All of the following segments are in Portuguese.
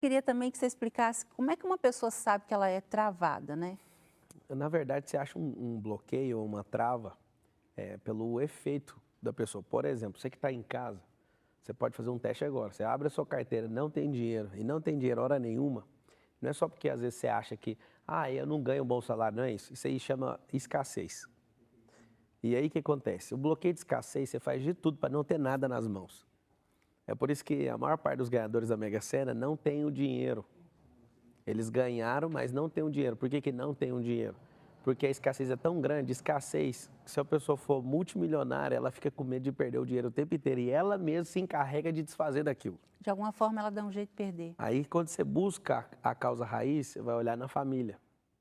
Queria também que você explicasse como é que uma pessoa sabe que ela é travada, né? Na verdade, você acha um bloqueio ou uma trava pelo efeito da pessoa. Por exemplo, você que está em casa, você pode fazer um teste agora. Você abre a sua carteira, não tem dinheiro, e não tem dinheiro hora nenhuma. Não é só porque às vezes você acha que, eu não ganho um bom salário, não é isso. Isso aí chama escassez. E aí o que acontece? O bloqueio de escassez, você faz de tudo para não ter nada nas mãos. É por isso que a maior parte dos ganhadores da Mega Sena não tem o dinheiro. Eles ganharam, mas não têm o dinheiro. Por que que não tem o dinheiro? Porque a escassez é tão grande, escassez, que se a pessoa for multimilionária, ela fica com medo de perder o dinheiro o tempo inteiro e ela mesma se encarrega de desfazer daquilo. De alguma forma ela dá um jeito de perder. Aí, quando você busca a causa raiz, você vai olhar na família.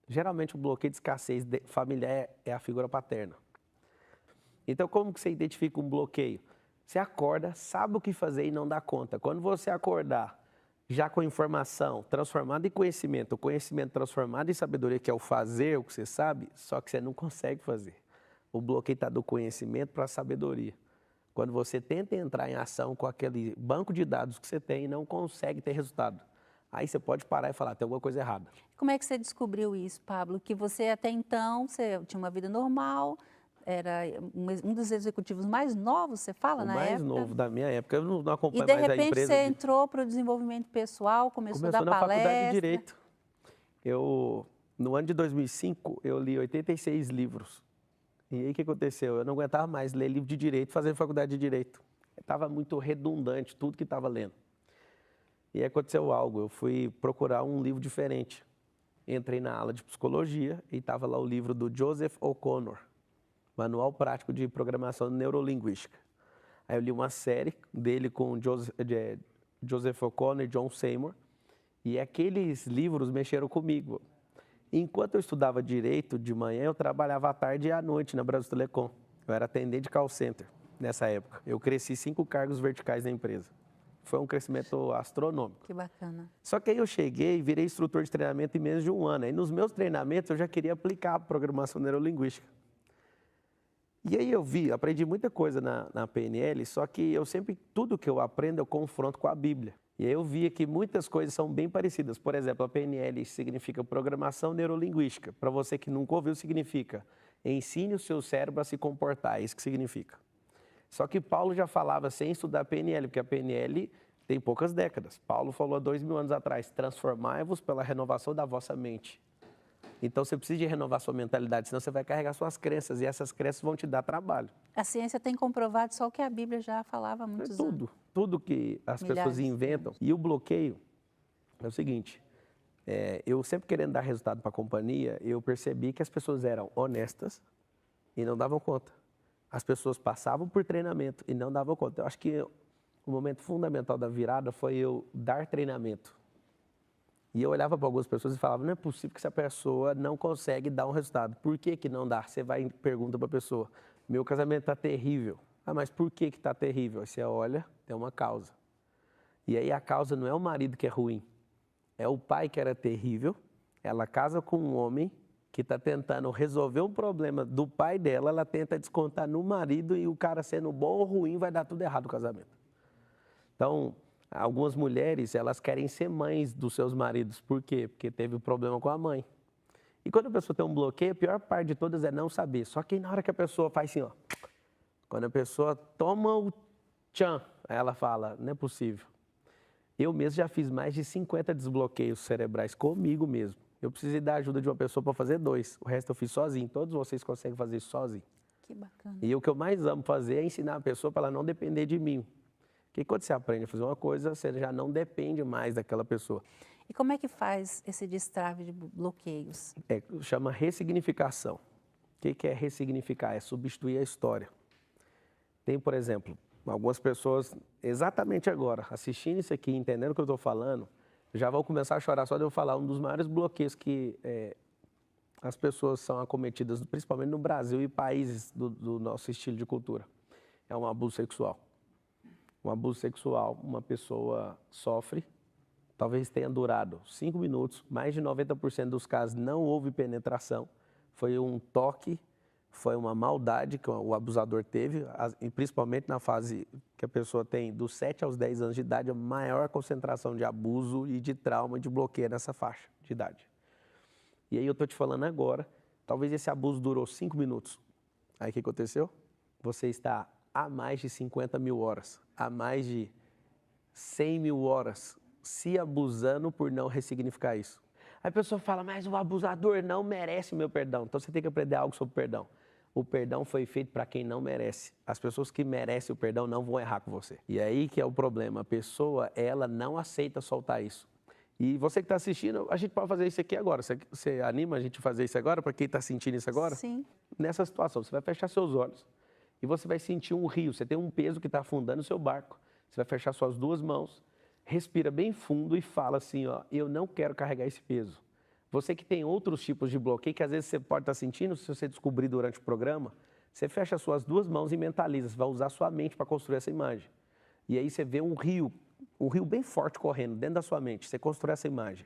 Geralmente, o bloqueio de escassez familiar é a figura paterna. Então, como que você identifica um bloqueio? Você acorda, sabe o que fazer e não dá conta. Quando você acordar já com informação transformada em conhecimento, o conhecimento transformado em sabedoria, que é o fazer, o que você sabe, só que você não consegue fazer. O bloqueio está do conhecimento para a sabedoria. Quando você tenta entrar em ação com aquele banco de dados que você tem e não consegue ter resultado. Aí você pode parar e falar, tem alguma coisa errada. Como é que você descobriu isso, Pablo? Que você até então, você tinha uma vida normal, era um dos executivos mais novos, você fala, O na mais época? novo da minha época, eu não E acompanho de mais a repente você empresa. entrou para o desenvolvimento pessoal, começou a dar Começou na faculdade de palestra. Direito. No ano de 2005, eu li 86 livros. E aí o que aconteceu? Eu não aguentava mais ler livro de Direito, fazer faculdade de Direito. Estava muito redundante tudo que estava lendo. E aí aconteceu algo, eu fui procurar um livro diferente. Entrei na aula de Psicologia e estava lá o livro do Joseph O'Connor, Manual Prático de Programação Neurolinguística. Aí eu li uma série dele com Joseph O'Connor e John Seymour, e aqueles livros mexeram comigo. Enquanto eu estudava Direito de manhã, eu trabalhava à tarde e à noite na Brasil Telecom. Eu era atendente de call center nessa época. Eu cresci 5 cargos verticais na empresa. Foi um crescimento astronômico. Que bacana. Só que aí eu cheguei e virei instrutor de treinamento em menos de um ano. Aí nos meus treinamentos eu já queria aplicar a programação neurolinguística. E aí aprendi muita coisa na PNL, só que tudo que eu aprendo eu confronto com a Bíblia. E aí eu via que muitas coisas são bem parecidas. Por exemplo, a PNL significa Programação Neurolinguística. Para você que nunca ouviu, significa ensine o seu cérebro a se comportar, é isso que significa. Só que Paulo já falava sem estudar PNL, porque a PNL tem poucas décadas. Paulo falou há 2000 anos atrás, transformai-vos pela renovação da vossa mente. Então você precisa de renovar sua mentalidade, senão você vai carregar suas crenças e essas crenças vão te dar trabalho. A ciência tem comprovado só o que a Bíblia já falava há É muitos anos. tudo que as pessoas Milhares de inventam. anos. E o bloqueio é o seguinte, eu sempre querendo dar resultado para a companhia, eu percebi que as pessoas eram honestas e não davam conta. As pessoas passavam por treinamento e não davam conta. Eu acho que o momento fundamental da virada foi eu dar treinamento. E eu olhava para algumas pessoas e falava, não é possível que essa pessoa não consegue dar um resultado. Por que que não dá? Você vai e pergunta para a pessoa, meu casamento está terrível. Ah, mas por que que está terrível? Aí você olha, tem uma causa. E aí a causa não é o marido que é ruim, é o pai que era terrível. Ela casa com um homem que está tentando resolver um problema do pai dela, ela tenta descontar no marido e o cara sendo bom ou ruim vai dar tudo errado no casamento. Então, algumas mulheres, elas querem ser mães dos seus maridos. Por quê? Porque teve um problema com a mãe. E quando a pessoa tem um bloqueio, a pior parte de todas é não saber. Só que na hora que a pessoa faz assim, ó, quando a pessoa toma o tchan, aí ela fala, não é possível. Eu mesmo já fiz mais de 50 desbloqueios cerebrais comigo mesmo. Eu precisei da ajuda de uma pessoa para fazer 2. O resto eu fiz sozinho. Todos vocês conseguem fazer isso sozinho. Que bacana. E o que eu mais amo fazer é ensinar a pessoa para ela não depender de mim. Porque quando você aprende a fazer uma coisa, você já não depende mais daquela pessoa. E como é que faz esse destrave de bloqueios? Chama ressignificação. O que é ressignificar? É substituir a história. Tem, por exemplo, algumas pessoas, exatamente agora, assistindo isso aqui, entendendo o que eu estou falando, já vão começar a chorar só de eu falar um dos maiores bloqueios que as pessoas são acometidas, principalmente no Brasil e países do nosso estilo de cultura. É um abuso sexual. Um abuso sexual, uma pessoa sofre, talvez tenha durado 5 minutos, mais de 90% dos casos não houve penetração, foi um toque, foi uma maldade que o abusador teve, e principalmente na fase que a pessoa tem dos 7 aos 10 anos de idade, a maior concentração de abuso e de trauma e de bloqueio nessa faixa de idade. E aí eu estou te falando agora, talvez esse abuso durou 5 minutos. Aí o que aconteceu? Você está há mais de 50 mil horas, há mais de 100 mil horas se abusando por não ressignificar isso. Aí a pessoa fala, mas o abusador não merece meu perdão. Então você tem que aprender algo sobre perdão. O perdão foi feito para quem não merece. As pessoas que merecem o perdão não vão errar com você. E aí que é o problema. A pessoa, ela não aceita soltar isso. E você que está assistindo, a gente pode fazer isso aqui agora. Você anima a gente a fazer isso agora? Para quem está sentindo isso agora? Sim. Nessa situação, você vai fechar seus olhos e você vai sentir um rio. Você tem um peso que está afundando o seu barco. Você vai fechar suas duas mãos, respira bem fundo e fala assim, ó, eu não quero carregar esse peso. Você que tem outros tipos de bloqueio, que às vezes você pode estar sentindo, se você descobrir durante o programa, você fecha suas duas mãos e mentaliza, você vai usar sua mente para construir essa imagem. E aí você vê um rio bem forte correndo dentro da sua mente, você constrói essa imagem.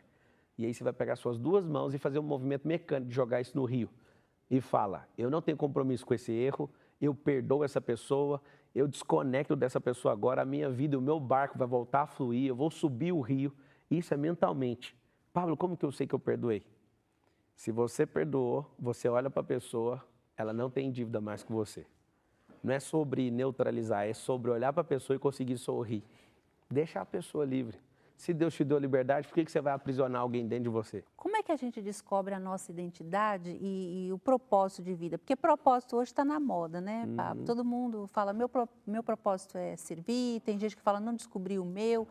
E aí você vai pegar suas duas mãos e fazer um movimento mecânico de jogar isso no rio. E fala, eu não tenho compromisso com esse erro, eu perdoo essa pessoa, eu desconecto dessa pessoa agora, a minha vida, o meu barco vai voltar a fluir, eu vou subir o rio. Isso é mentalmente. Pablo, como que eu sei que eu perdoei? Se você perdoou, você olha para a pessoa, ela não tem dívida mais com você. Não é sobre neutralizar, é sobre olhar para a pessoa e conseguir sorrir. Deixa a pessoa livre. Se Deus te deu liberdade, por que você vai aprisionar alguém dentro de você? Como é que a gente descobre a nossa identidade e o propósito de vida? Porque propósito hoje está na moda, né, Pablo? Todo mundo fala, meu propósito é servir, tem gente que fala, não descobri o meu.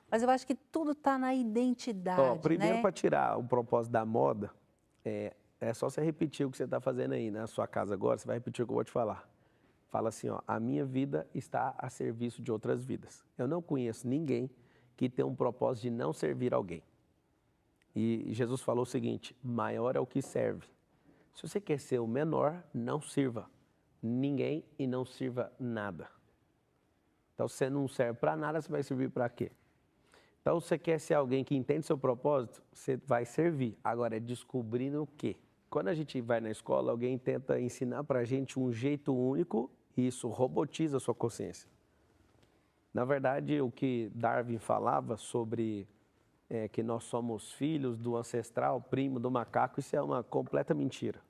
Mas eu acho que tudo está na identidade, primeiro, né? para tirar o propósito da moda, é só você repetir o que você está fazendo aí na sua casa agora, você vai repetir o que eu vou te falar. Fala assim, ó, a minha vida está a serviço de outras vidas. Eu não conheço ninguém que tem um propósito de não servir alguém. E Jesus falou o seguinte, maior é o que serve. Se você quer ser o menor, não sirva ninguém e não sirva nada. Então, se você não serve para nada, você vai servir para quê? Então, você quer ser alguém que entende seu propósito, você vai servir. Agora, é descobrindo o quê? Quando a gente vai na escola, alguém tenta ensinar para a gente um jeito único e isso robotiza a sua consciência. Na verdade, o que Darwin falava sobre que nós somos filhos do ancestral, primo do macaco, isso é uma completa mentira.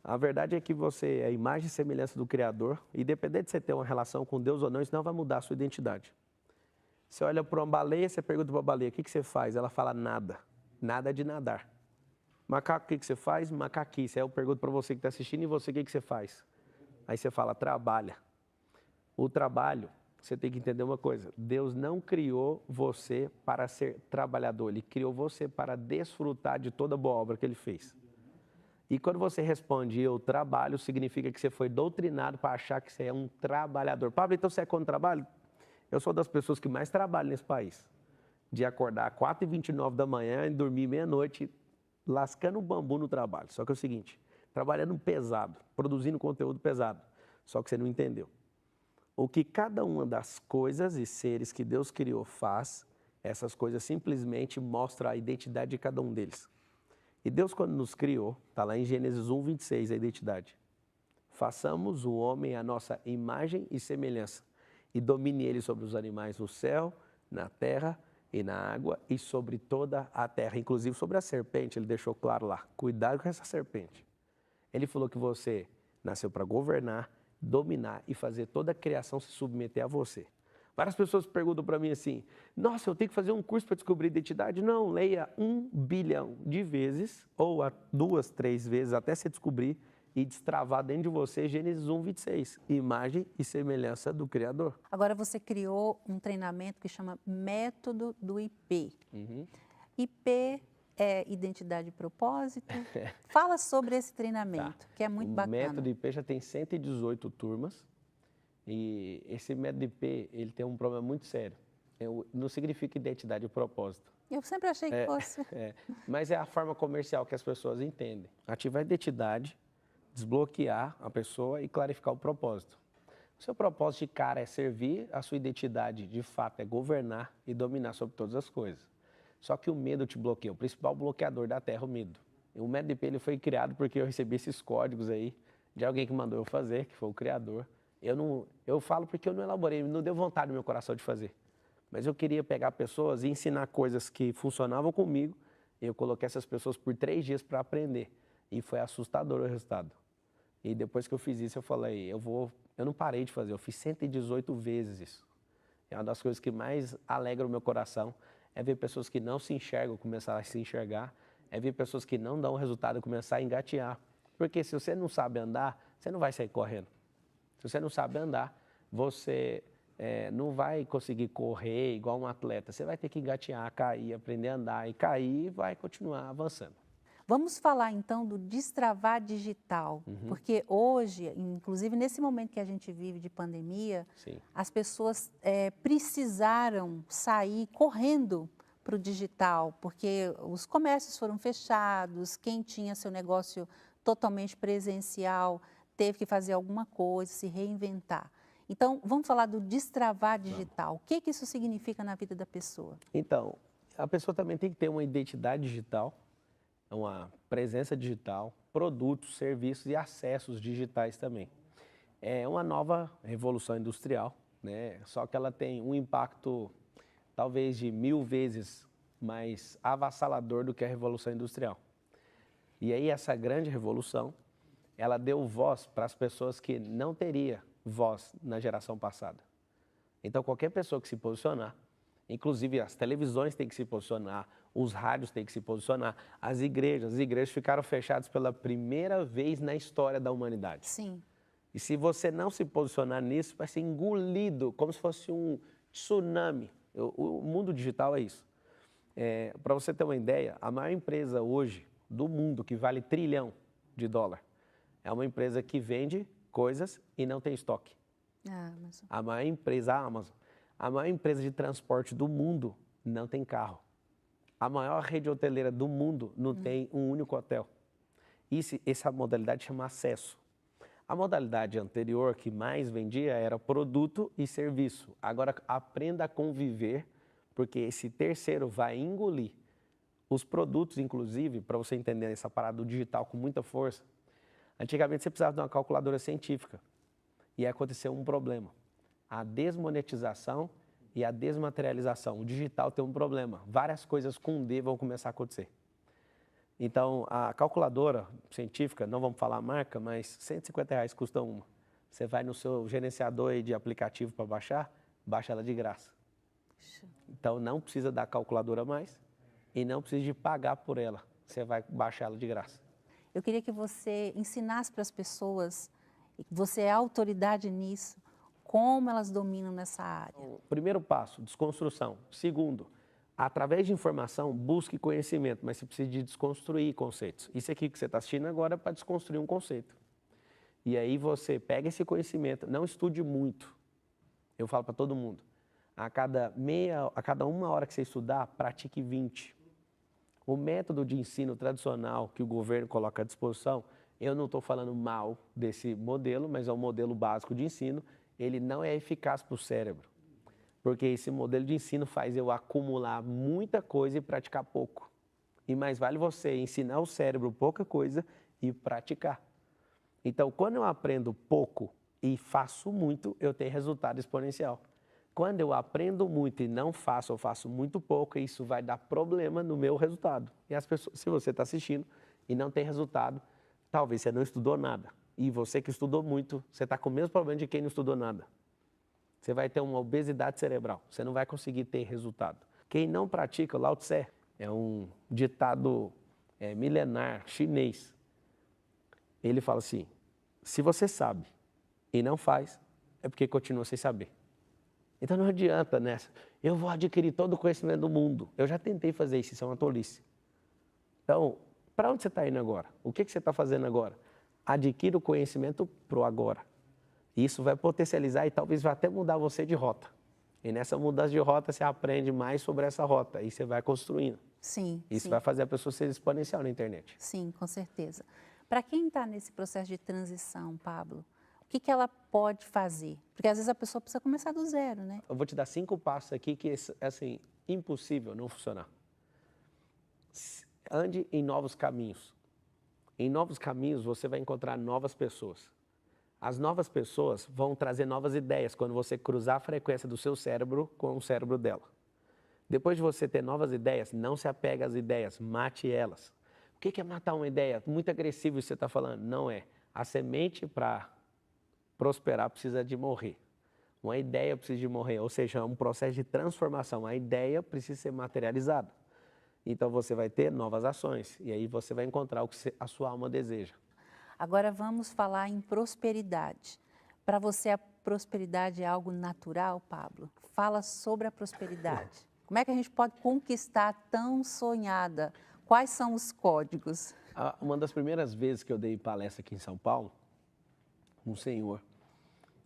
A verdade é que você é a imagem e semelhança do Criador, e independente de você ter uma relação com Deus ou não, isso não vai mudar a sua identidade. Você olha para uma baleia, você pergunta para a baleia, o que você faz? Ela fala nada. Nada de nadar. Macaco, o que você faz? Macaquice. Aí eu pergunto para você que está assistindo, e você, o que você faz? Aí você fala, trabalha. O trabalho, você tem que entender uma coisa. Deus não criou você para ser trabalhador. Ele criou você para desfrutar de toda boa obra que Ele fez. E quando você responde, eu trabalho, significa que você foi doutrinado para achar que você é um trabalhador. Pablo, então você é contra o trabalho? Eu sou das pessoas que mais trabalham nesse país. De acordar às 4h29 da manhã e dormir meia-noite, lascando o bambu no trabalho. Só que é o seguinte, trabalhando pesado, produzindo conteúdo pesado. Só que você não entendeu. O que cada uma das coisas e seres que Deus criou faz, essas coisas simplesmente mostram a identidade de cada um deles. E Deus, quando nos criou, está lá em Gênesis 1:26, a identidade. Façamos o homem à nossa imagem e semelhança, e domine ele sobre os animais no céu, na terra e na água, e sobre toda a terra, inclusive sobre a serpente, ele deixou claro lá, cuidado com essa serpente. Ele falou que você nasceu para governar, dominar e fazer toda a criação se submeter a você. Várias pessoas perguntam para mim assim, nossa, eu tenho que fazer um curso para descobrir identidade? Não, leia 1 bilhão de vezes, ou 2, 3 vezes, até você descobrir e destravar dentro de você Gênesis 1:26, imagem e semelhança do Criador. Agora você criou um treinamento que chama Método do IP. IP é identidade e propósito. Fala sobre esse treinamento, que é muito bacana. O método IP já tem 118 turmas. E esse método IP, ele tem um problema muito sério. Não significa identidade e propósito. Eu sempre achei que fosse. Mas é a forma comercial que as pessoas entendem. Ativar a identidade, desbloquear a pessoa e clarificar o propósito. O seu propósito de cara é servir, a sua identidade de fato é governar e dominar sobre todas as coisas. Só que o medo te bloqueia. O principal bloqueador da Terra é o medo. O método IP ele foi criado porque eu recebi esses códigos aí de alguém que mandou eu fazer, que foi o criador. Eu falo porque eu não elaborei, não deu vontade no meu coração de fazer. Mas eu queria pegar pessoas e ensinar coisas que funcionavam comigo. Eu coloquei essas pessoas por 3 dias para aprender. E foi assustador o resultado. E depois que eu fiz isso, eu falei, eu não parei de fazer, eu fiz 118 vezes isso. É uma das coisas que mais alegra o meu coração, é ver pessoas que não se enxergam começar a se enxergar, é ver pessoas que não dão resultado começar a engatear. Porque se você não sabe andar, você não vai sair correndo. Se você não sabe andar, você não vai conseguir correr igual um atleta. Você vai ter que engatear, cair, aprender a andar e cair e vai continuar avançando. Vamos falar então do destravar digital, porque hoje, inclusive nesse momento que a gente vive de pandemia, Sim. as pessoas precisaram sair correndo para o digital, porque os comércios foram fechados, quem tinha seu negócio totalmente presencial teve que fazer alguma coisa, se reinventar. Então, vamos falar do destravar digital. O que isso significa na vida da pessoa? Então, a pessoa também tem que ter uma identidade digital, uma presença digital, produtos, serviços e acessos digitais também. É uma nova revolução industrial, né? Só que ela tem um impacto talvez de 1000 vezes mais avassalador do que a revolução industrial. E aí essa grande revolução, ela deu voz para as pessoas que não teria voz na geração passada. Então qualquer pessoa que se posicionar, inclusive as televisões têm que se posicionar, os rádios têm que se posicionar, as igrejas ficaram fechadas pela primeira vez na história da humanidade. Sim. E se você não se posicionar nisso, vai ser engolido como se fosse um tsunami. O mundo digital é isso. Para você ter uma ideia, a maior empresa hoje do mundo que vale $1 trilhão é uma empresa que vende coisas e não tem estoque. A maior empresa, a Amazon, a maior empresa de transporte do mundo não tem carro. A maior rede hoteleira do mundo não tem um único hotel. Essa modalidade chama acesso. A modalidade anterior que mais vendia era produto e serviço. Agora aprenda a conviver, porque esse terceiro vai engolir. Os produtos, inclusive, para você entender essa parada do digital com muita força, antigamente você precisava de uma calculadora científica. E aí aconteceu um problema. A desmonetização e a desmaterialização. O digital tem um problema. Várias coisas com D vão começar a acontecer. Então, a calculadora científica, não vamos falar a marca, mas R$150 custa uma. Você vai no seu gerenciador aí de aplicativo para baixar, baixa ela de graça. Então, não precisa da calculadora mais e não precisa de pagar por ela. Você vai baixar ela de graça. Eu queria que você ensinasse para as pessoas, você é autoridade nisso, como elas dominam nessa área. Primeiro passo, desconstrução. Segundo, através de informação, busque conhecimento, mas você precisa de desconstruir conceitos. Isso aqui que você está assistindo agora é para desconstruir um conceito. E aí você pega esse conhecimento, não estude muito. Eu falo para todo mundo, a cada 1 hora que você estudar, pratique 20. O método de ensino tradicional que o governo coloca à disposição, eu não estou falando mal desse modelo, mas é um modelo básico de ensino, ele não é eficaz para o cérebro. Porque esse modelo de ensino faz eu acumular muita coisa e praticar pouco. E mais vale você ensinar o cérebro pouca coisa e praticar. Então, quando eu aprendo pouco e faço muito, eu tenho resultado exponencial. Quando eu aprendo muito e não faço, eu faço muito pouco, isso vai dar problema no meu resultado. E as pessoas, se você está assistindo e não tem resultado, talvez você não estudou nada. E você que estudou muito, você está com o mesmo problema de quem não estudou nada. Você vai ter uma obesidade cerebral, você não vai conseguir ter resultado. Quem não pratica, Lao Tse, é um ditado milenar chinês. Ele fala assim, se você sabe e não faz, é porque continua sem saber. Então não adianta nessa, eu vou adquirir todo o conhecimento do mundo. Eu já tentei fazer isso é uma tolice. Então, para onde você está indo agora? O que você está fazendo agora? Adquira o conhecimento para o agora. Isso vai potencializar e talvez vai até mudar você de rota. E nessa mudança de rota você aprende mais sobre essa rota e você vai construindo. Sim. Isso sim. vai fazer a pessoa ser exponencial na internet. Sim, com certeza. Para quem está nesse processo de transição, Pablo, o que ela pode fazer? Porque às vezes a pessoa precisa começar do zero, né? Eu vou te dar 5 passos aqui que é assim, impossível não funcionar. Ande em novos caminhos. Em novos caminhos, você vai encontrar novas pessoas. As novas pessoas vão trazer novas ideias quando você cruzar a frequência do seu cérebro com o cérebro dela. Depois de você ter novas ideias, não se apegue às ideias, mate elas. O que é matar uma ideia? Muito agressivo isso que você está falando. Não é. A semente para prosperar precisa de morrer. Uma ideia precisa de morrer, ou seja, é um processo de transformação. A ideia precisa ser materializada. Então você vai ter novas ações e aí você vai encontrar o que a sua alma deseja. Agora vamos falar em prosperidade. Para você a prosperidade é algo natural, Pablo? Fala sobre a prosperidade. Como é que a gente pode conquistar a tão sonhada? Quais são os códigos? Uma das primeiras vezes que eu dei palestra aqui em São Paulo, um senhor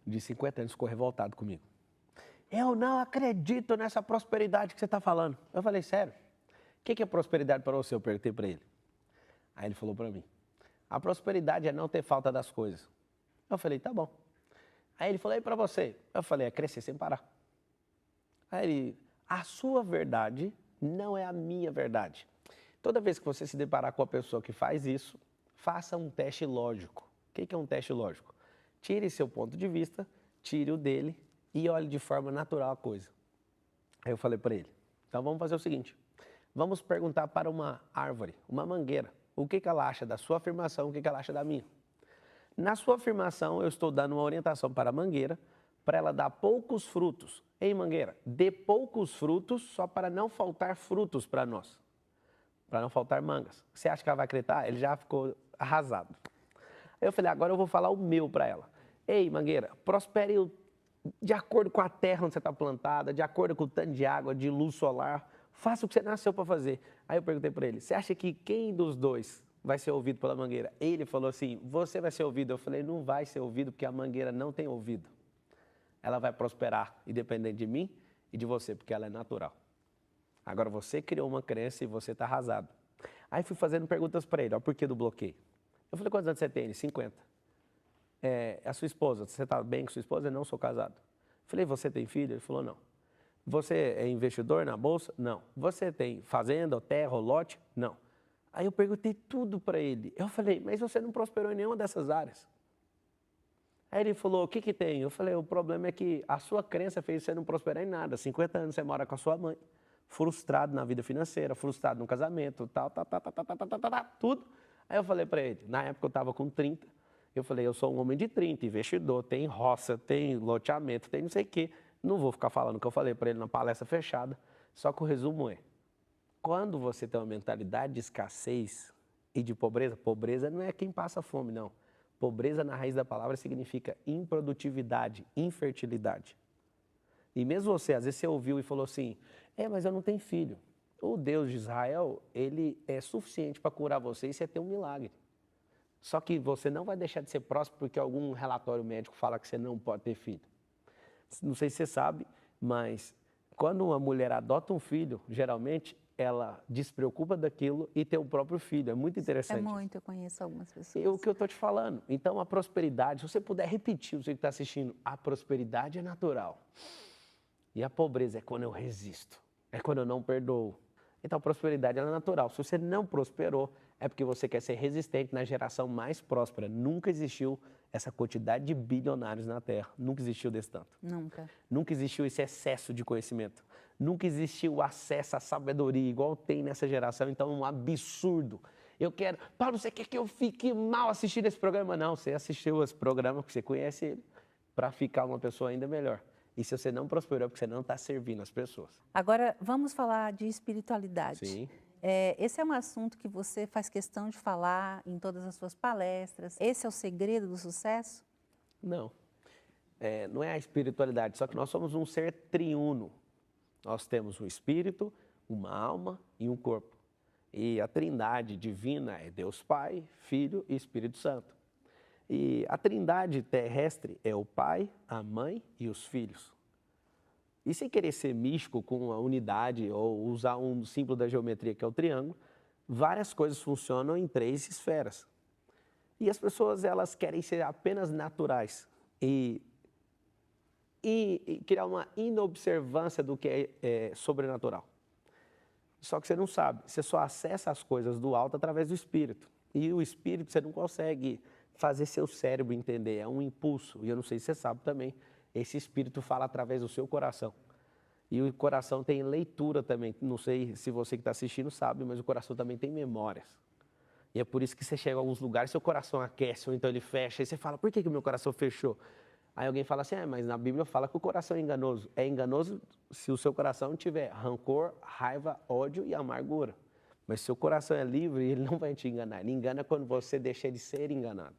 de 50 anos ficou revoltado comigo. Eu não acredito nessa prosperidade que você está falando. Eu falei, sério? O que é prosperidade para você? Eu perguntei para ele. Aí ele falou para mim, a prosperidade é não ter falta das coisas. Eu falei, tá bom. Aí ele falou, e para você? Eu falei, é crescer sem parar. Aí ele, a sua verdade não é a minha verdade. Toda vez que você se deparar com a pessoa que faz isso, faça um teste lógico. O que é um teste lógico? Tire seu ponto de vista, tire o dele e olhe de forma natural a coisa. Aí eu falei para ele, então vamos fazer o seguinte, vamos perguntar para uma árvore, uma mangueira, o que ela acha da sua afirmação, o que ela acha da minha. Na sua afirmação, eu estou dando uma orientação para a mangueira, para ela dar poucos frutos. Ei, mangueira, dê poucos frutos só para não faltar frutos para nós, para não faltar mangas. Você acha que ela vai acreditar? Ele já ficou arrasado. Aí eu falei, agora eu vou falar o meu para ela. Ei, mangueira, prospere de acordo com a terra onde você está plantada, de acordo com o tanto de água, de luz solar, faça o que você nasceu para fazer. Aí eu perguntei para ele, você acha que quem dos dois vai ser ouvido pela mangueira? Ele falou assim, você vai ser ouvido. Eu falei, não vai ser ouvido porque a mangueira não tem ouvido. Ela vai prosperar independente de mim e de você, porque ela é natural. Agora você criou uma crença e você está arrasado. Aí fui fazendo perguntas para ele, ó, por que do bloqueio? Eu falei, quantos anos você tem? Ele, 50. A sua esposa, você está bem com sua esposa? Eu não sou casado. Falei, você tem filho? Ele falou, não. Você é investidor na bolsa? Não. Você tem fazenda, ou terra, ou lote? Não. Aí eu perguntei tudo para ele. Eu falei, mas você não prosperou em nenhuma dessas áreas. Aí ele falou, o que tem? Eu falei, o problema é que a sua crença fez você não prosperar em nada. 50 anos você mora com a sua mãe, frustrado na vida financeira, frustrado no casamento, tudo. Aí eu falei para ele, na época eu estava com 30, eu falei, eu sou um homem de 30, investidor, tem roça, tem loteamento, tem não sei o quê. Não vou ficar falando o que eu falei para ele na palestra fechada, só que o resumo é, quando você tem uma mentalidade de escassez e de pobreza, pobreza não é quem passa fome, não. Pobreza na raiz da palavra significa improdutividade, infertilidade. E mesmo você, às vezes você ouviu e falou assim, mas eu não tenho filho. O Deus de Israel, ele é suficiente para curar você e você ter um milagre. Só que você não vai deixar de ser próspero porque algum relatório médico fala que você não pode ter filho. Não sei se você sabe, mas quando uma mulher adota um filho, geralmente ela despreocupa daquilo e tem o próprio filho. É muito interessante. É muito, eu conheço algumas pessoas. É o que eu estou te falando. Então, a prosperidade, se você puder repetir, você que está assistindo, a prosperidade é natural. E a pobreza é quando eu resisto, é quando eu não perdoo. Então, a prosperidade é natural. Se você não prosperou, é porque você quer ser resistente na geração mais próspera. Nunca existiu essa quantidade de bilionários na Terra. Nunca existiu desse tanto. Nunca. Nunca existiu esse excesso de conhecimento. Nunca existiu acesso à sabedoria igual tem nessa geração. Então, é um absurdo. Eu quero... Paulo, você quer que eu fique mal assistindo esse programa? Não, você assistiu esse programa, porque você conhece ele, para ficar uma pessoa ainda melhor. E se você não prosperou, é porque você não está servindo as pessoas. Agora, vamos falar de espiritualidade. Sim. Esse é um assunto que você faz questão de falar em todas as suas palestras. Esse é o segredo do sucesso? Não. Não é a espiritualidade, só que nós somos um ser triuno. Nós temos um espírito, uma alma e um corpo. E a trindade divina é Deus Pai, Filho e Espírito Santo. E a trindade terrestre é o Pai, a Mãe e os filhos. E sem querer ser místico com a unidade ou usar um símbolo da geometria que é o triângulo, várias coisas funcionam em 3 esferas. E as pessoas, elas querem ser apenas naturais e criar uma inobservância do que é sobrenatural. Só que você não sabe, você só acessa as coisas do alto através do espírito. E o espírito, você não consegue fazer seu cérebro entender, é um impulso. E eu não sei se você sabe também, esse espírito fala através do seu coração. E o coração tem leitura também. Não sei se você que está assistindo sabe, mas o coração também tem memórias. E é por isso que você chega a alguns lugares, seu coração aquece, ou então ele fecha. E você fala, por que o meu coração fechou? Aí alguém fala assim, mas na Bíblia fala que o coração é enganoso. É enganoso se o seu coração tiver rancor, raiva, ódio e amargura. Mas se o coração é livre, ele não vai te enganar. Ele engana quando você deixa de ser enganado.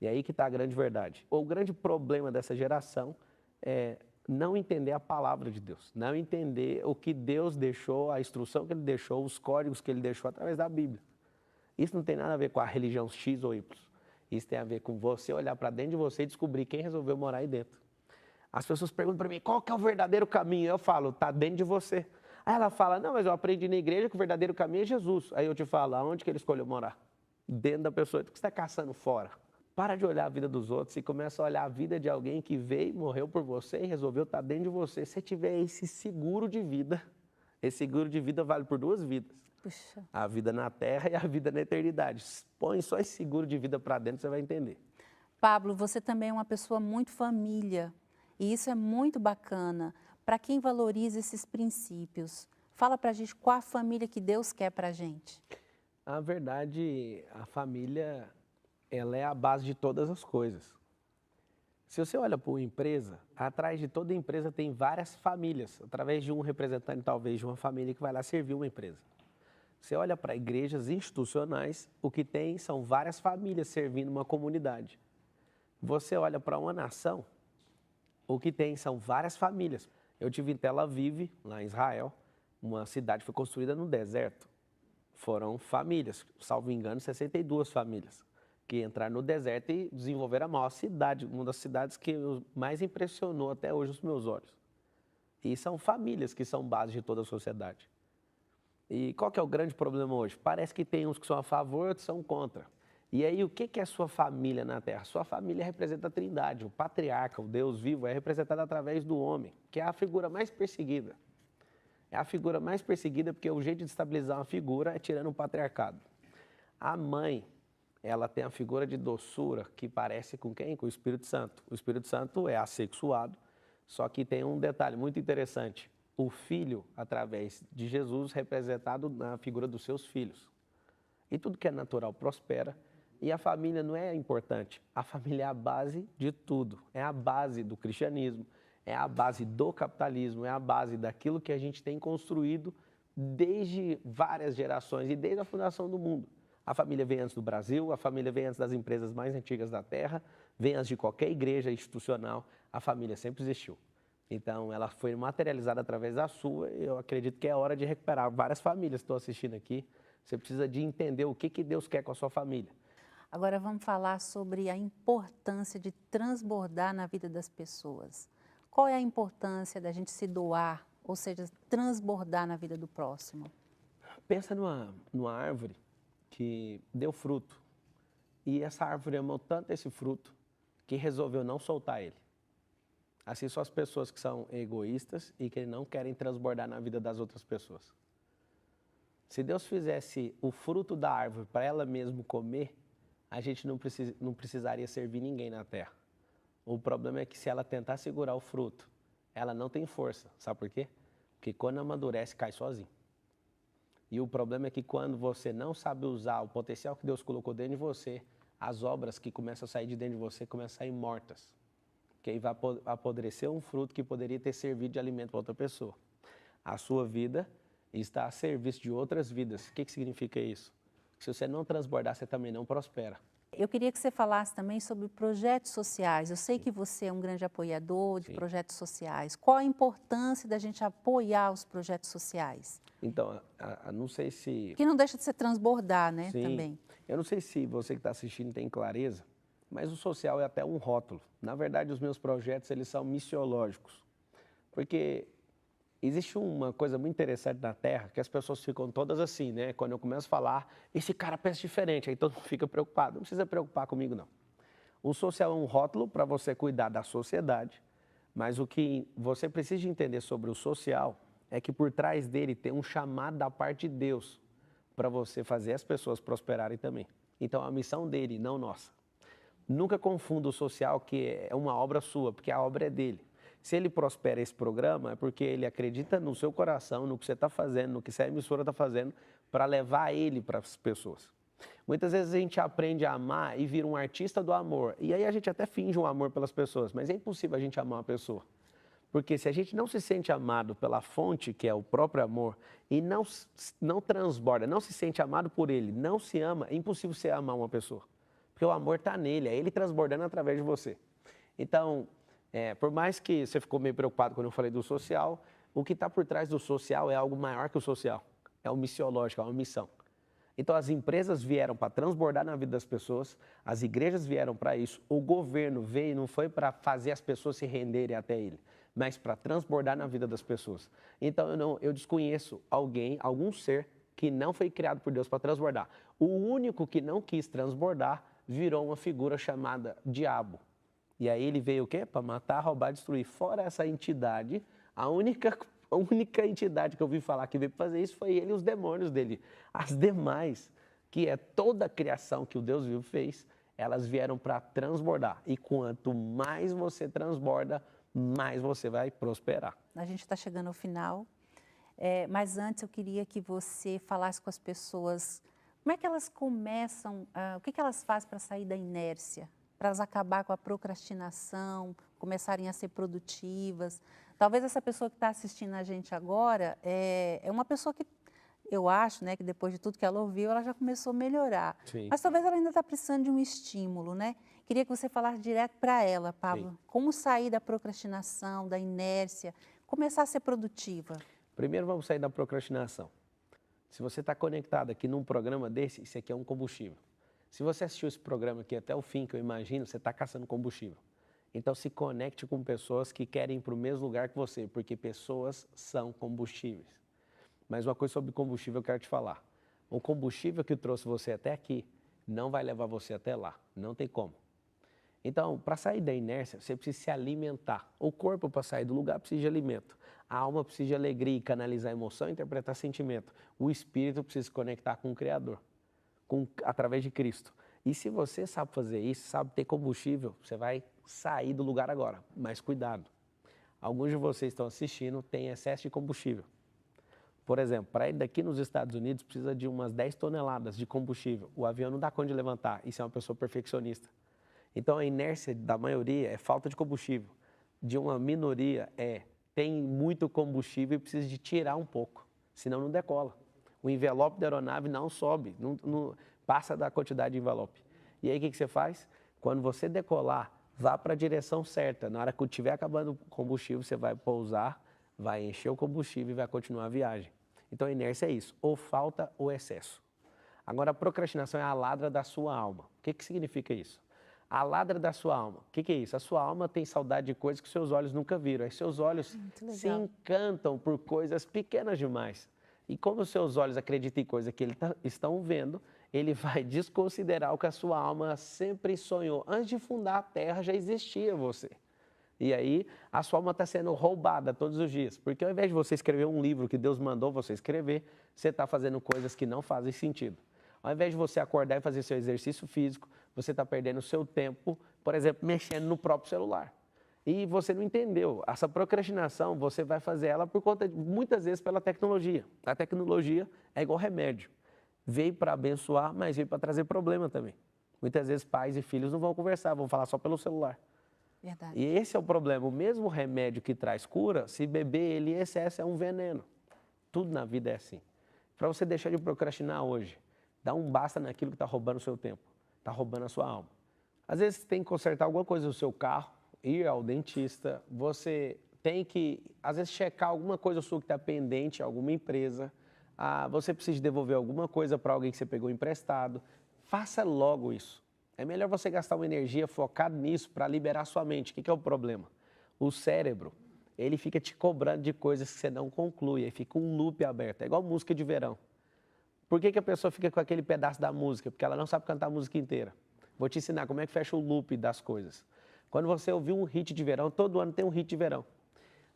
E aí que está a grande verdade. O grande problema dessa geração é não entender a palavra de Deus. Não entender o que Deus deixou, a instrução que Ele deixou, os códigos que Ele deixou através da Bíblia. Isso não tem nada a ver com a religião X ou Y. Isso tem a ver com você olhar para dentro de você e descobrir quem resolveu morar aí dentro. As pessoas perguntam para mim, qual que é o verdadeiro caminho? Eu falo, está dentro de você. Aí ela fala, não, mas eu aprendi na igreja que o verdadeiro caminho é Jesus. Aí eu te falo, aonde que ele escolheu morar? Dentro da pessoa. O que você está caçando fora? Para de olhar a vida dos outros e começa a olhar a vida de alguém que veio, morreu por você e resolveu estar dentro de você. Se tiver esse seguro de vida, esse seguro de vida vale por 2 vidas. Puxa. A vida na terra e a vida na eternidade. Põe só esse seguro de vida para dentro, você vai entender. Pablo, você também é uma pessoa muito família. E isso é muito bacana. Para quem valoriza esses princípios, fala para a gente qual a família que Deus quer para a gente. Na verdade, a família, ela é a base de todas as coisas. Se você olha para uma empresa, atrás de toda empresa tem várias famílias, através de um representante, talvez, de uma família que vai lá servir uma empresa. Você olha para igrejas institucionais, o que tem são várias famílias servindo uma comunidade. Você olha para uma nação, o que tem são várias famílias. Eu tive em Tel Aviv, lá em Israel, uma cidade que foi construída no deserto. Foram famílias, salvo engano, 62 famílias, que entraram no deserto e desenvolveram a maior cidade, uma das cidades que mais impressionou até hoje os meus olhos. E são famílias que são base de toda a sociedade. E qual que é o grande problema hoje? Parece que tem uns que são a favor e outros são contra. E aí, o que é a sua família na Terra? Sua família representa a Trindade, o patriarca, o Deus vivo, é representado através do homem, que é a figura mais perseguida. É a figura mais perseguida porque o jeito de estabilizar uma figura é tirando o patriarcado. A mãe, ela tem a figura de doçura que parece com quem? Com o Espírito Santo. O Espírito Santo é assexuado, só que tem um detalhe muito interessante. O filho, através de Jesus, representado na figura dos seus filhos. E tudo que é natural prospera. E a família não é importante. A família é a base de tudo. É a base do cristianismo, é a base do capitalismo, é a base daquilo que a gente tem construído desde várias gerações e desde a fundação do mundo. A família vem antes do Brasil, a família vem antes das empresas mais antigas da Terra, vem antes de qualquer igreja institucional. A família sempre existiu. Então, ela foi materializada através da sua e eu acredito que é hora de recuperar. Várias famílias que estão assistindo aqui, você precisa de entender o que Deus quer com a sua família. Agora vamos falar sobre a importância de transbordar na vida das pessoas. Qual é a importância da gente se doar, ou seja, transbordar na vida do próximo? Pensa numa árvore que deu fruto e essa árvore amou tanto esse fruto que resolveu não soltar ele. Assim são as pessoas que são egoístas e que não querem transbordar na vida das outras pessoas. Se Deus fizesse o fruto da árvore para ela mesma comer, a gente não precisaria servir ninguém na terra. O problema é que se ela tentar segurar o fruto, ela não tem força. Sabe por quê? Porque quando amadurece, cai sozinho. E o problema é que quando você não sabe usar o potencial que Deus colocou dentro de você, as obras que começam a sair de dentro de você começam a sair mortas. Que aí vai apodrecer um fruto que poderia ter servido de alimento para outra pessoa. A sua vida está a serviço de outras vidas. O que significa isso? Se você não transbordar, você também não prospera. Eu queria que você falasse também sobre projetos sociais. Eu sei que você é um grande apoiador de projetos sociais. Qual a importância da gente apoiar os projetos sociais? Então, não sei se... Que não deixa de se transbordar, né, Sim. também. Eu não sei se você que está assistindo tem clareza, mas o social é até um rótulo. Na verdade, os meus projetos, eles são missiológicos. Porque existe uma coisa muito interessante na Terra, que as pessoas ficam todas assim, né? Quando eu começo a falar, esse cara pensa diferente, aí todo mundo fica preocupado. Não precisa preocupar comigo, não. O social é um rótulo para você cuidar da sociedade, mas o que você precisa entender sobre o social é que por trás dele tem um chamado da parte de Deus para você fazer as pessoas prosperarem também. Então, a missão dele, não nossa. Nunca confunda o social, que é uma obra sua, porque a obra é dele. Se ele prospera esse programa, é porque ele acredita no seu coração, no que você está fazendo, no que essa emissora está fazendo, para levar ele para as pessoas. Muitas vezes a gente aprende a amar e vira um artista do amor. E aí a gente até finge um amor pelas pessoas, mas é impossível a gente amar uma pessoa. Porque se a gente não se sente amado pela fonte, que é o próprio amor, e não transborda, não se sente amado por ele, não se ama, é impossível você amar uma pessoa. Porque o amor está nele, é ele transbordando através de você. Então, por mais que você ficou meio preocupado quando eu falei do social, o que está por trás do social é algo maior que o social. É o missiológico, é uma missão. Então, as empresas vieram para transbordar na vida das pessoas, as igrejas vieram para isso, o governo veio, não foi para fazer as pessoas se renderem até ele, mas para transbordar na vida das pessoas. Então, eu desconheço algum ser que não foi criado por Deus para transbordar. O único que não quis transbordar virou uma figura chamada diabo. E aí ele veio o quê? Para matar, roubar, destruir. Fora essa entidade, a única entidade que eu ouvi falar que veio para fazer isso foi ele e os demônios dele. As demais, que é toda a criação que o Deus vivo fez, elas vieram para transbordar. E quanto mais você transborda, mais você vai prosperar. A gente está chegando ao final, mas antes eu queria que você falasse com as pessoas como é que elas começam, o que elas fazem para sair da inércia, para elas acabar com a procrastinação, começarem a ser produtivas. Talvez essa pessoa que está assistindo a gente agora é uma pessoa que eu acho, né, que depois de tudo que ela ouviu, ela já começou a melhorar. Sim. Mas talvez ela ainda está precisando de um estímulo, né? Queria que você falasse direto para ela, Pablo. Sim. Como sair da procrastinação, da inércia, começar a ser produtiva? Primeiro vamos sair da procrastinação. Se você está conectado aqui num programa desse, isso aqui é um combustível. Se você assistiu esse programa aqui até o fim, que eu imagino, você está caçando combustível. Então se conecte com pessoas que querem ir para o mesmo lugar que você, porque pessoas são combustíveis. Mas uma coisa sobre combustível eu quero te falar. O combustível que trouxe você até aqui não vai levar você até lá. Não tem como. Então, para sair da inércia, você precisa se alimentar. O corpo, para sair do lugar, precisa de alimento. A alma precisa de alegria, canalizar emoção e interpretar sentimento. O espírito precisa se conectar com o Criador, através de Cristo. E se você sabe fazer isso, sabe ter combustível, você vai sair do lugar agora. Mas cuidado. Alguns de vocês estão assistindo têm excesso de combustível. Por exemplo, para ir daqui nos Estados Unidos, precisa de umas 10 toneladas de combustível. O avião não dá conta de levantar. Isso é uma pessoa perfeccionista. Então, a inércia da maioria é falta de combustível. De uma minoria tem muito combustível e precisa de tirar um pouco, senão não decola. O envelope da aeronave não sobe, não passa da quantidade de envelope. E aí, o que você faz? Quando você decolar, vá para a direção certa. Na hora que estiver acabando o combustível, você vai pousar, vai encher o combustível e vai continuar a viagem. Então, a inércia é isso, ou falta ou excesso. Agora, a procrastinação é a ladra da sua alma. O que significa isso? A ladra da sua alma. O que é isso? A sua alma tem saudade de coisas que seus olhos nunca viram. Aí seus olhos se encantam por coisas pequenas demais. E como os seus olhos acreditam em coisas que estão vendo, ele vai desconsiderar o que a sua alma sempre sonhou. Antes de fundar a terra já existia você. E aí a sua alma está sendo roubada todos os dias. Porque ao invés de você escrever um livro que Deus mandou você escrever, você está fazendo coisas que não fazem sentido. Ao invés de você acordar e fazer seu exercício físico, você está perdendo o seu tempo, por exemplo, mexendo no próprio celular. E você não entendeu. Essa procrastinação, você vai fazer ela por conta, muitas vezes, pela tecnologia. A tecnologia é igual remédio. Veio para abençoar, mas veio para trazer problema também. Muitas vezes pais e filhos não vão conversar, vão falar só pelo celular. Verdade. E esse é o problema. O mesmo remédio que traz cura, se beber ele em excesso, é um veneno. Tudo na vida é assim. Para você deixar de procrastinar hoje, dá um basta naquilo que está roubando o seu tempo, está roubando a sua alma. Às vezes você tem que consertar alguma coisa no seu carro, ir ao dentista, você tem que, às vezes, checar alguma coisa sua que está pendente, alguma empresa, você precisa devolver alguma coisa para alguém que você pegou emprestado. Faça logo isso. É melhor você gastar uma energia focada nisso para liberar sua mente. O que é o problema? O cérebro, ele fica te cobrando de coisas que você não conclui, aí fica um loop aberto, é igual música de verão. Por que a pessoa fica com aquele pedaço da música? Porque ela não sabe cantar a música inteira. Vou te ensinar como é que fecha o loop das coisas. Quando você ouvir um hit de verão, todo ano tem um hit de verão.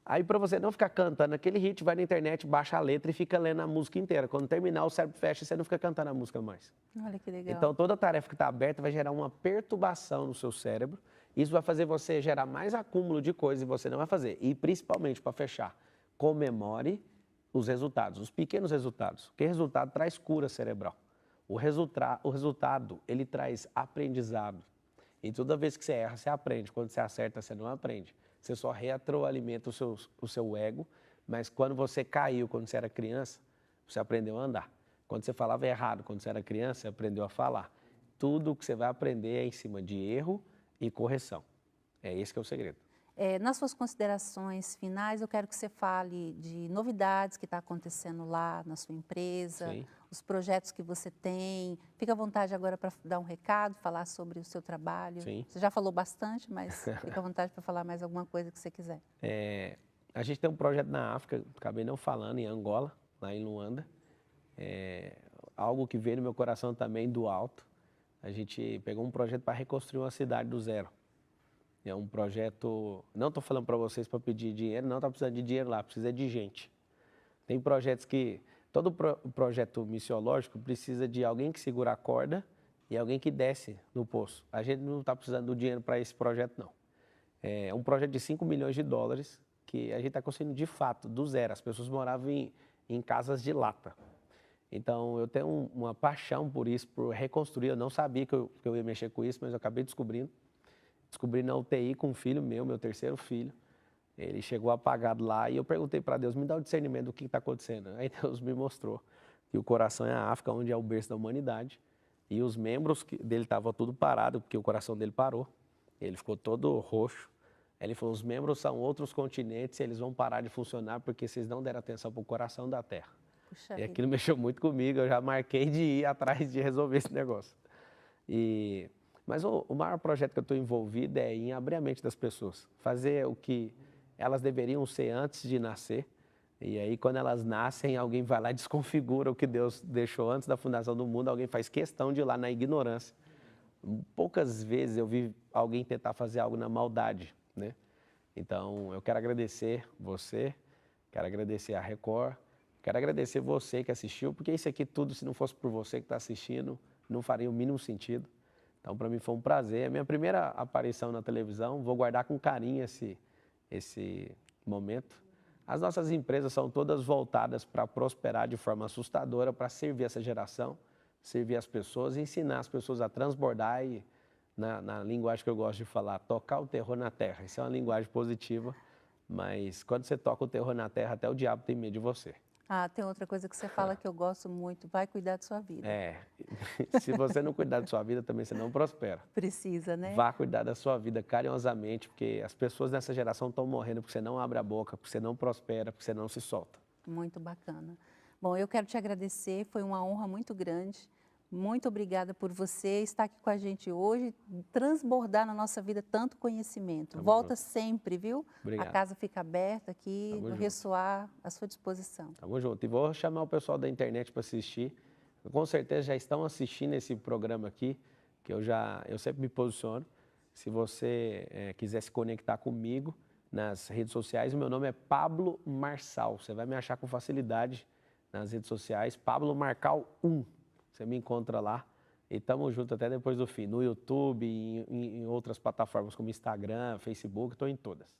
Aí, para você não ficar cantando aquele hit, vai na internet, baixa a letra e fica lendo a música inteira. Quando terminar, o cérebro fecha e você não fica cantando a música mais. Olha que legal. Então, toda tarefa que está aberta vai gerar uma perturbação no seu cérebro. Isso vai fazer você gerar mais acúmulo de coisas e você não vai fazer. E, principalmente, para fechar, comemore os resultados, os pequenos resultados. Porque resultado traz cura cerebral. O resultado, ele traz aprendizado. E toda vez que você erra, você aprende. Quando você acerta, você não aprende. Você só retroalimenta o seu ego, mas quando você caiu, quando você era criança, você aprendeu a andar. Quando você falava errado, quando você era criança, você aprendeu a falar. Tudo que você vai aprender é em cima de erro e correção. É esse que é o segredo. Nas suas considerações finais, eu quero que você fale de novidades que está acontecendo lá na sua empresa, Sim. os projetos que você tem. Fica à vontade agora para dar um recado, falar sobre o seu trabalho. Sim. Você já falou bastante, mas fica à vontade para falar mais alguma coisa que você quiser. A gente tem um projeto na África, acabei não falando, em Angola, lá em Luanda. Algo que veio no meu coração também do alto. A gente pegou um projeto para reconstruir uma cidade do zero. É um projeto, não estou falando para vocês para pedir dinheiro, não está precisando de dinheiro lá, precisa de gente. Tem projetos que, todo projeto missiológico precisa de alguém que segura a corda e alguém que desce no poço. A gente não está precisando do dinheiro para esse projeto, não. É um projeto de 5 milhões de dólares que a gente está construindo de fato, do zero. As pessoas moravam em casas de lata. Então, eu tenho uma paixão por isso, por reconstruir. Eu não sabia que eu ia mexer com isso, mas eu acabei descobrindo. Descobri na UTI com um filho meu terceiro filho. Ele chegou apagado lá e eu perguntei para Deus, me dá o discernimento do que está acontecendo. Aí Deus me mostrou que o coração é a África, onde é o berço da humanidade. E os membros dele estavam tudo parado, porque o coração dele parou. Ele ficou todo roxo. Aí ele falou, os membros são outros continentes e eles vão parar de funcionar porque vocês não deram atenção para o coração da Terra. Puxa E aquilo mexeu muito comigo, eu já marquei de ir atrás de resolver esse negócio. Mas o maior projeto que eu estou envolvido é em abrir a mente das pessoas, fazer o que elas deveriam ser antes de nascer. E aí, quando elas nascem, alguém vai lá e desconfigura o que Deus deixou antes da fundação do mundo, alguém faz questão de ir lá na ignorância. Poucas vezes eu vi alguém tentar fazer algo na maldade, né? Então, eu quero agradecer você, quero agradecer a Record, quero agradecer você que assistiu, porque isso aqui tudo, se não fosse por você que está assistindo, não faria o mínimo sentido. Então, para mim foi um prazer. É a minha primeira aparição na televisão, vou guardar com carinho esse momento. As nossas empresas são todas voltadas para prosperar de forma assustadora, para servir essa geração, servir as pessoas, ensinar as pessoas a transbordar e, na linguagem que eu gosto de falar, tocar o terror na terra. Isso é uma linguagem positiva, mas quando você toca o terror na terra, até o diabo tem medo de você. Ah, tem outra coisa que você fala que eu gosto muito, vai cuidar de sua vida. Se você não cuidar da sua vida, também você não prospera. Precisa, né? Vá cuidar da sua vida carinhosamente, porque as pessoas nessa geração estão morrendo porque você não abre a boca, porque você não prospera, porque você não se solta. Muito bacana. Bom, eu quero te agradecer, foi uma honra muito grande. Muito obrigada por você estar aqui com a gente hoje, transbordar na nossa vida tanto conhecimento. Tamo Volta junto. sempre, viu? Obrigado. A casa fica aberta aqui, Tamo no junto. Ressoar, à sua disposição. Tamo junto. E vou chamar o pessoal da internet para assistir. Com certeza já estão assistindo esse programa aqui, que eu sempre me posiciono. Se você quiser se conectar comigo nas redes sociais, o meu nome é Pablo Marçal. Você vai me achar com facilidade nas redes sociais, Pablo Marçal 1. Você me encontra lá e tamo junto até depois do fim. No YouTube, em outras plataformas como Instagram, Facebook, estou em todas.